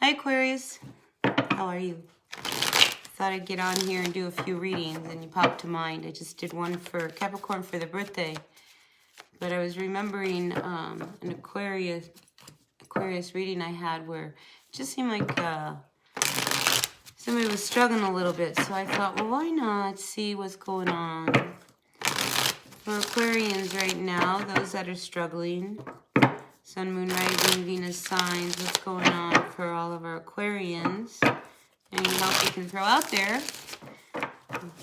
Hi Aquarius, how are you? Thought I'd get on here and do a few readings and you popped to mind. I just did one for Capricorn for their birthday, but I was remembering an Aquarius reading I had where it just seemed like somebody was struggling a little bit, so I thought, well, why not see what's going on for Aquarians right now, those that are struggling. Sun, Moon, Rising, Venus signs, what's going on for all of our Aquarians. Any help you can throw out there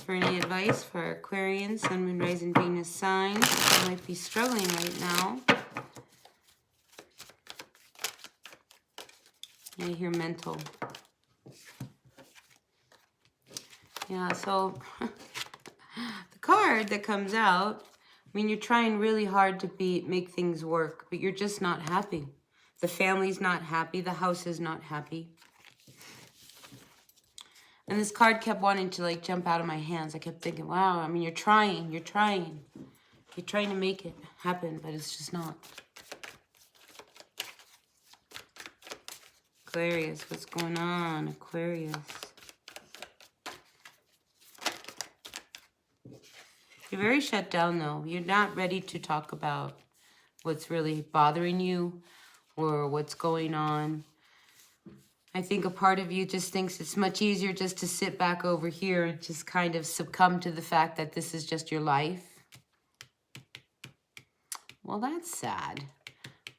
for any advice for our Aquarians, Sun, Moon, Rising, Venus signs that might be struggling right now. I hear mental. Yeah, so the card that comes out, I mean, you're trying really hard to make things work, but you're just not happy. The family's not happy. The house is not happy. And this card kept wanting to like jump out of my hands. I kept thinking, wow, I mean, you're trying to make it happen, but it's just not. Aquarius, what's going on, Aquarius? You're very shut down, though. You're not ready to talk about what's really bothering you or what's going on. I think a part of you just thinks it's much easier just to sit back over here and just kind of succumb to the fact that this is just your life. Well, that's sad.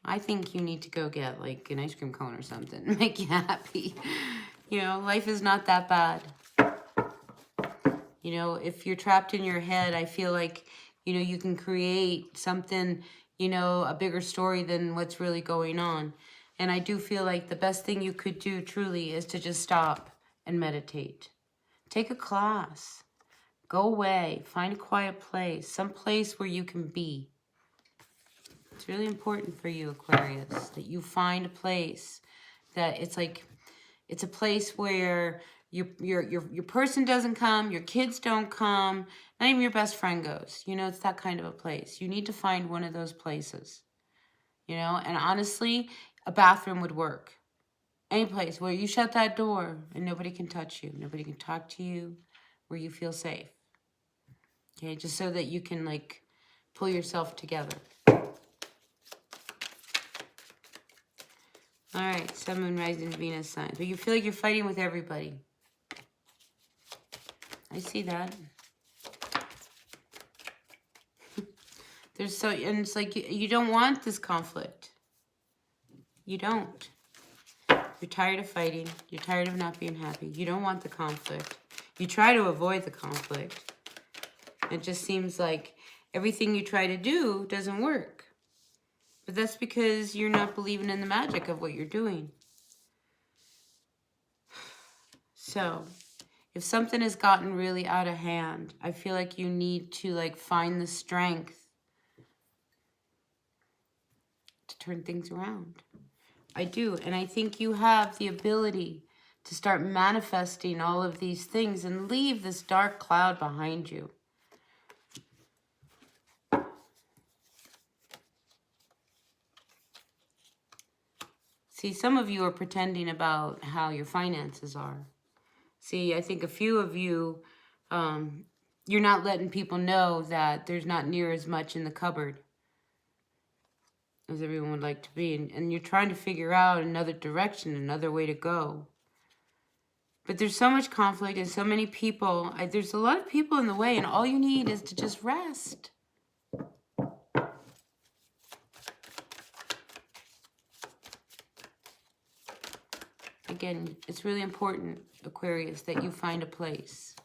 I think you need to go get like an ice cream cone or something. Make you happy. You know, life is not that bad. You know, if you're trapped in your head, I feel like, you know, you can create something, you know, a bigger story than what's really going on. And I do feel like the best thing you could do truly is to just stop and meditate. Take a class. Go away. Find a quiet place. Some place where you can be. It's really important for you, Aquarius, that you find a place that it's like, it's a place where your person doesn't come, your kids don't come, not even your best friend goes. You know, it's that kind of a place. You need to find one of those places, you know, and honestly, a bathroom would work. Any place where you shut that door and nobody can touch you, nobody can talk to you, where you feel safe. Okay, just so that you can like pull yourself together. All right, Sun, Moon, Rising, Venus signs. But you feel like you're fighting with everybody. I see that. And it's like you don't want this conflict. You don't. You're tired of fighting. You're tired of not being happy. You don't want the conflict. You try to avoid the conflict. It just seems like everything you try to do doesn't work. But that's because you're not believing in the magic of what you're doing. So, if something has gotten really out of hand, I feel like you need to like find the strength to turn things around. I do, and I think you have the ability to start manifesting all of these things and leave this dark cloud behind you. See, some of you are pretending about how your finances are. See, I think a few of you, you're not letting people know that there's not near as much in the cupboard as everyone would like to be. And you're trying to figure out another direction, another way to go. But there's so much conflict and so many people. There's a lot of people in the way, and all you need is to just rest. Again, it's really important, Aquarius, that you find a place.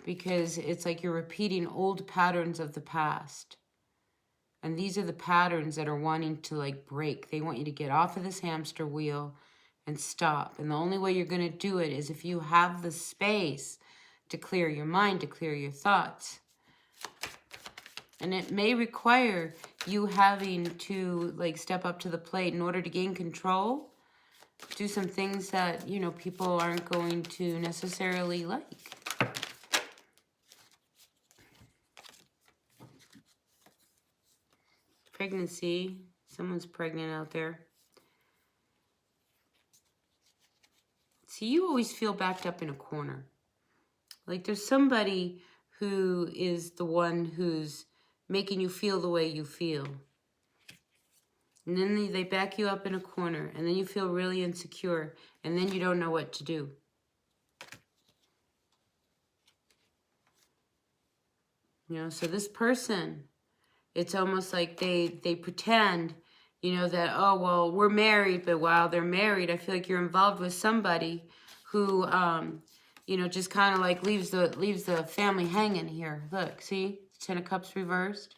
Because it's like you're repeating old patterns of the past. And these are the patterns that are wanting to like break. They want you to get off of this hamster wheel and stop. And the only way you're going to do it is if you have the space to clear your mind, to clear your thoughts. And it may require you having to like step up to the plate in order to gain control. Do some things that, you know, people aren't going to necessarily like. Pregnancy. Someone's pregnant out there. See, you always feel backed up in a corner. Like there's somebody who is the one who's making you feel the way you feel. And then they back you up in a corner, and then you feel really insecure, and then you don't know what to do. You know, so this person, it's almost like they pretend, you know, that, oh, well, we're married, but while they're married, I feel like you're involved with somebody who, you know, just kind of like leaves the family hanging here. Look, see, Ten of Cups reversed.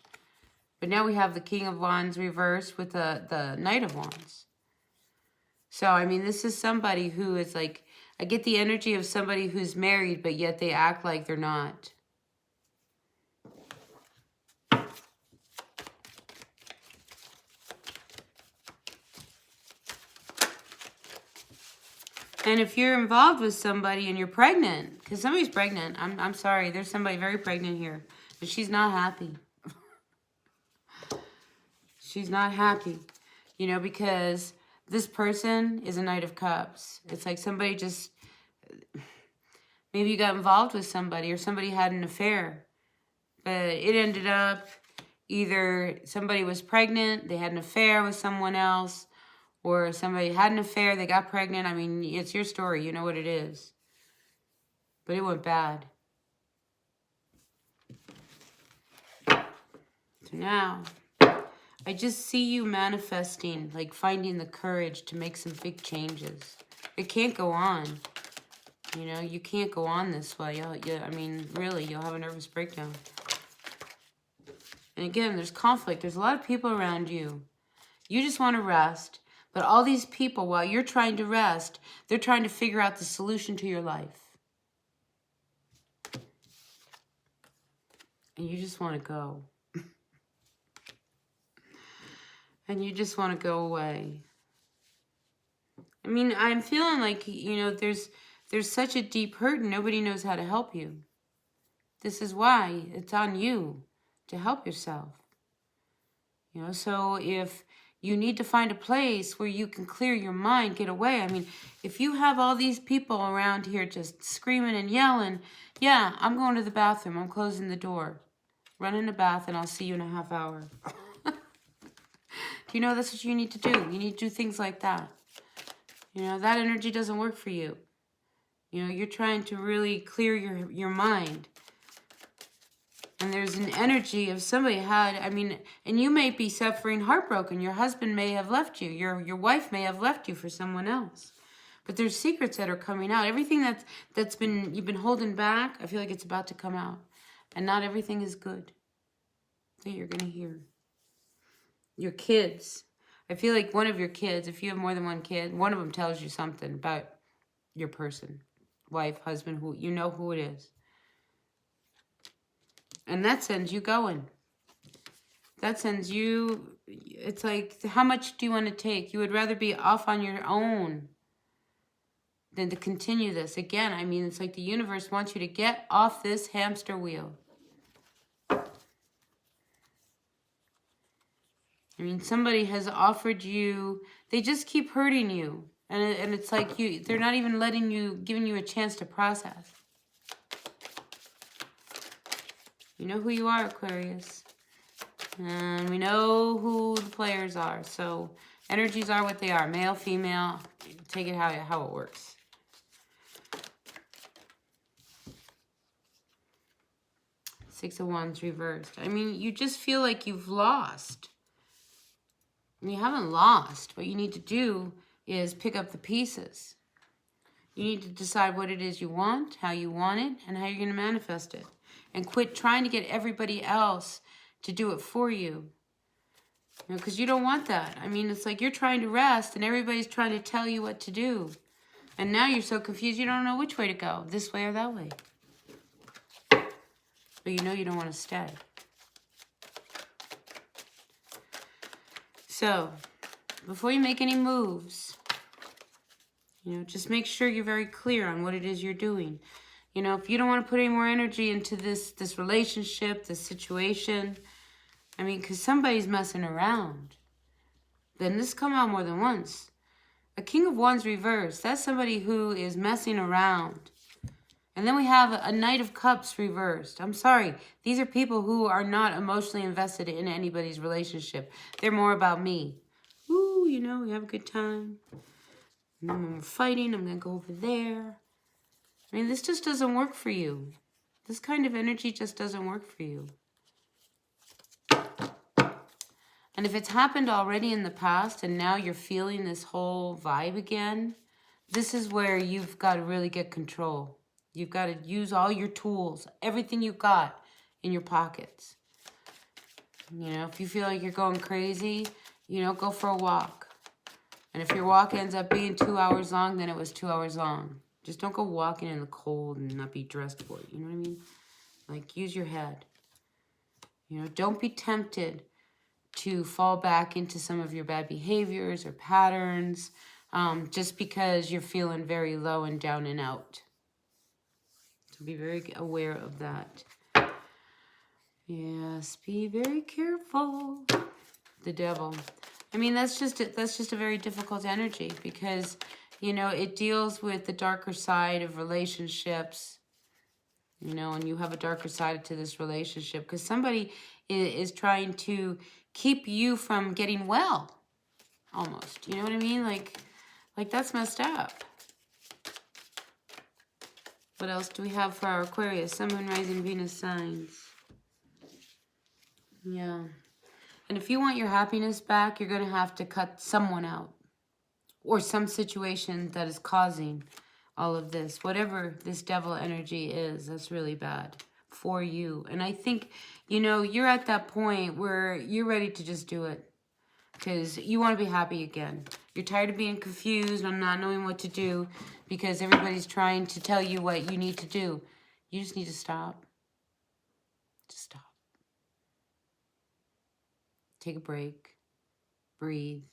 But now we have the King of Wands reversed with the Knight of Wands. So, I mean, this is somebody who is like, I get the energy of somebody who's married, but yet they act like they're not. And if you're involved with somebody and you're pregnant, because somebody's pregnant, I'm sorry, there's somebody very pregnant here, but she's not happy. She's not happy, you know, because this person is a Knight of Cups. It's like somebody just, maybe you got involved with somebody or somebody had an affair, but it ended up either somebody was pregnant, they had an affair with someone else, or somebody had an affair, they got pregnant. I mean, it's your story. You know what it is. But it went bad. So now, I just see you manifesting, like finding the courage to make some big changes. It can't go on. You know, you can't go on this way. I mean, really, you'll have a nervous breakdown. And again, there's conflict. There's a lot of people around you. You just want to rest. But all these people, while you're trying to rest, they're trying to figure out the solution to your life. And you just want to go. And you just want to go away. I mean, I'm feeling like, you know, there's such a deep hurt and nobody knows how to help you. This is why it's on you to help yourself. You know, so if you need to find a place where you can clear your mind, get away. I mean, if you have all these people around here just screaming and yelling, yeah, I'm going to the bathroom. I'm closing the door. Run in the bath and I'll see you in a half hour. You know, that's what you need to do. You need to do things like that. You know, that energy doesn't work for you. You know, you're trying to really clear your mind. And there's an energy of somebody had, I mean, and you may be suffering heartbroken. Your husband may have left you. Your wife may have left you for someone else. But there's secrets that are coming out. Everything you've been holding back, I feel like it's about to come out. And not everything is good that you're going to hear. Your kids. I feel like one of your kids, if you have more than one kid, one of them tells you something about your person. Wife, husband, who you know who it is. And that sends you going. That sends you, it's like, how much do you want to take? You would rather be off on your own than to continue this. Again, I mean, it's like the universe wants you to get off this hamster wheel. I mean, somebody has offered you, they just keep hurting you. And it's like they're not even giving you a chance to process. You know who you are, Aquarius. And we know who the players are. So energies are what they are. Male, female. Take it how it works. Six of Wands reversed. I mean, you just feel like you've lost. And you haven't lost. What you need to do is pick up the pieces. You need to decide what it is you want, how you want it, and how you're going to manifest it. And quit trying to get everybody else to do it for you. You know, because you don't want that. I mean, it's like you're trying to rest and everybody's trying to tell you what to do. And now you're so confused you don't know which way to go, this way or that way. But you know you don't want to stay. So, before you make any moves, you know, just make sure you're very clear on what it is you're doing. You know, if you don't want to put any more energy into this relationship, this situation, I mean, because somebody's messing around, then this come out more than once. A King of Wands reversed. That's somebody who is messing around. And then we have a Knight of Cups reversed. I'm sorry. These are people who are not emotionally invested in anybody's relationship. They're more about me. Ooh, you know, we have a good time. And then when we're fighting, I'm going to go over there. I mean, this just doesn't work for you. This kind of energy just doesn't work for you. And if it's happened already in the past and now you're feeling this whole vibe again, this is where you've got to really get control. You've got to use all your tools, everything you've got in your pockets. You know, if you feel like you're going crazy, you know, go for a walk. And if your walk ends up being 2 hours long, then it was 2 hours long. Just don't go walking in the cold and not be dressed for it. You know what I mean? Like, use your head. You know, don't be tempted to fall back into some of your bad behaviors or patterns just because you're feeling very low and down and out. So be very aware of that. Yes, be very careful. The Devil. I mean, that's just a very difficult energy because, you know, it deals with the darker side of relationships. You know, and you have a darker side to this relationship because somebody is trying to keep you from getting well, almost. You know what I mean? Like that's messed up. What else do we have for our Aquarius? Sun, Moon, Rising, Venus signs. Yeah. And if you want your happiness back, you're going to have to cut someone out or some situation that is causing all of this. Whatever this devil energy is, that's really bad for you. And I think, you know, you're at that point where you're ready to just do it because you want to be happy again. You're tired of being confused and not knowing what to do because everybody's trying to tell you what you need to do. You just need to stop. Just stop. Take a break. Breathe.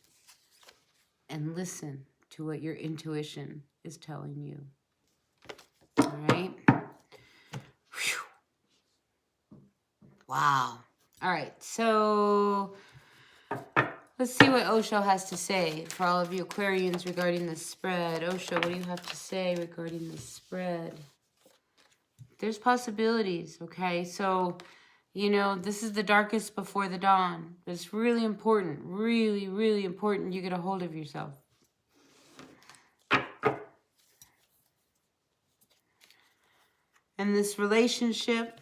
And listen to what your intuition is telling you. All right? Whew. Wow. All right, so let's see what Osho has to say for all of you Aquarians regarding the spread. Osho, what do you have to say regarding the spread? There's possibilities, okay? So, you know, this is the darkest before the dawn. But it's really important, really, really important you get a hold of yourself. And this relationship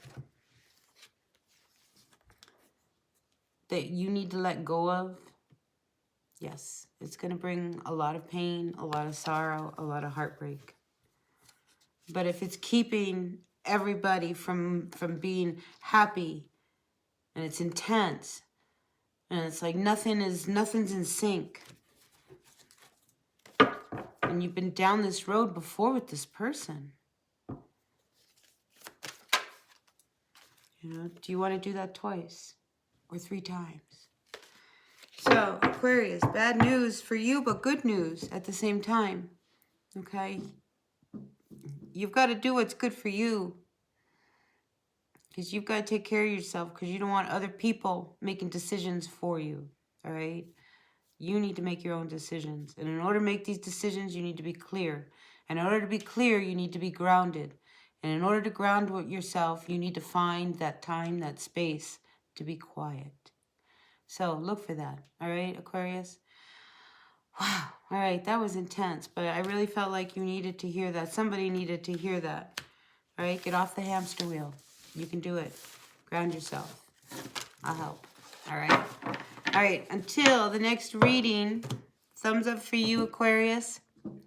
that you need to let go of, yes, it's going to bring a lot of pain, a lot of sorrow, a lot of heartbreak. But if it's keeping everybody from being happy, and it's intense, and it's like nothing's in sync, and you've been down this road before with this person, you know, do you want to do that twice or 3 times? So, Aquarius, bad news for you, but good news at the same time, okay? You've got to do what's good for you because you've got to take care of yourself because you don't want other people making decisions for you, all right? You need to make your own decisions. And in order to make these decisions, you need to be clear. And in order to be clear, you need to be grounded. And in order to ground yourself, you need to find that time, that space to be quiet. So look for that, all right, Aquarius? Wow, all right, that was intense, but I really felt like you needed to hear that. Somebody needed to hear that, all right? Get off the hamster wheel. You can do it. Ground yourself. I'll help, all right? All right, until the next reading, thumbs up for you, Aquarius.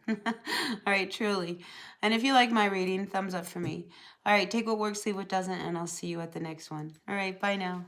All right, truly. And if you like my reading, thumbs up for me. All right, take what works, leave what doesn't, and I'll see you at the next one. All right, bye now.